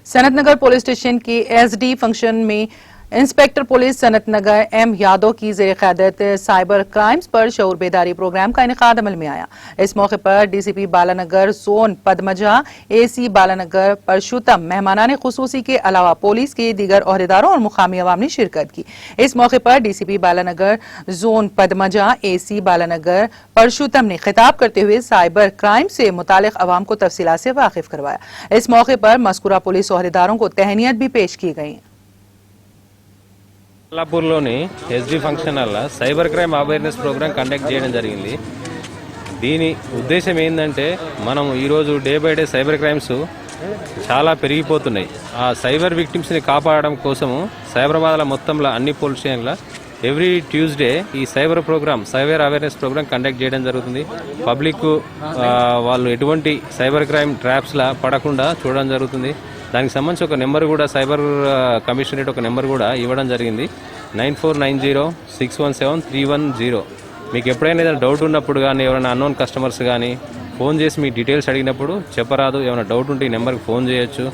Sanathnagar police station के SD function में inspector police Sanathnagar M Yadav की जेर क़यादत साइबर क्राइम्स पर शऊर बेदारी प्रोग्राम का इनेकाद अमल में आया। इस मौके पर DCP Balanagar zone Padmaja, AC Balanagar परशुतम, मेहमानाने खुसूसी के अलावा पुलिस के दीगर ओहदेदारों और मुकामी अवाम ने शिरकत की। इस मौके पर DCP Balanagar zone Padmaja, AC Balanagar परशुतम ने खिताब करते हुए साइबर क्राइम से मुतालिक अवाम को तफसीलात से वाकिफ करवाया। इस मौके पर मज़कूरा पुलिस ओहदेदारों को तहनीत भी पेश की गई। అల్లాపూర్లోని ఎస్డి ఫంక్షన్ వల్ల cyber crime awareness programme conduct చేయడం జరిగింది. దీని ఉద్దేశం ఏంటంటే మనం ఈరోజు day by day cyber crimes చాలా పెరిగిపోతున్నాయి. ఆ సైబర్ విక్టిమ్స్ని కాపాడడం కోసము సైబరాబాద్ల మొత్తంలో అన్ని పోలీస్ స్టేషన్ల ఎవ్రీ ట్యూస్డే ఈ సైబర్ అవేర్నెస్ ప్రోగ్రామ్ కండక్ట్ చేయడం జరుగుతుంది. పబ్లిక్ వాళ్ళు ఎటువంటి సైబర్ క్రైమ్ ట్రాప్స్లా పడకుండా చూడడం జరుగుతుంది. దానికి సంబంధించి ఒక నెంబర్ కూడా సైబర్ కమిషనరేట్ ఒక నెంబర్ కూడా ఇవ్వడం జరిగింది. 9490617310. మీకు ఎప్పుడైనా ఏదైనా డౌట్ ఉన్నప్పుడు కానీ ఎవరైనా అన్నోన్ కస్టమర్స్ కానీ ఫోన్ చేసి మీ డీటెయిల్స్ అడిగినప్పుడు చెప్పరాదు. ఏమైనా డౌట్ ఉంటే ఈ నెంబర్కి ఫోన్ చేయొచ్చు.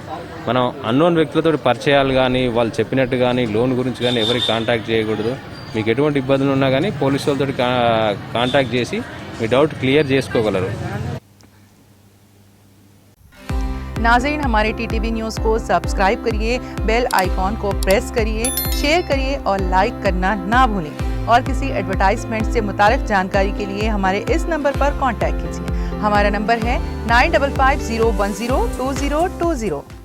మనం అన్నోన్ వ్యక్తులతో పరిచయాలు కానీ వాళ్ళు చెప్పినట్టు కానీ లోన్ గురించి కానీ ఎవరికి కాంటాక్ట్ చేయకూడదు. మీకు ఎటువంటి ఇబ్బందులు ఉన్నా కానీ పోలీసు వాళ్ళతో కాంటాక్ట్ చేసి మీ డౌట్ క్లియర్ చేసుకోగలరు. नाज़रीन, हमारे टीटीवी न्यूज़ को सब्सक्राइब करिए, बेल आइकॉन को प्रेस करिए, शेयर करिए और लाइक करना ना भूलें। और किसी एडवर्टाइजमेंट से मुतालिक जानकारी के लिए हमारे इस नंबर पर कांटेक्ट कीजिए। हमारा नंबर है 9550102020।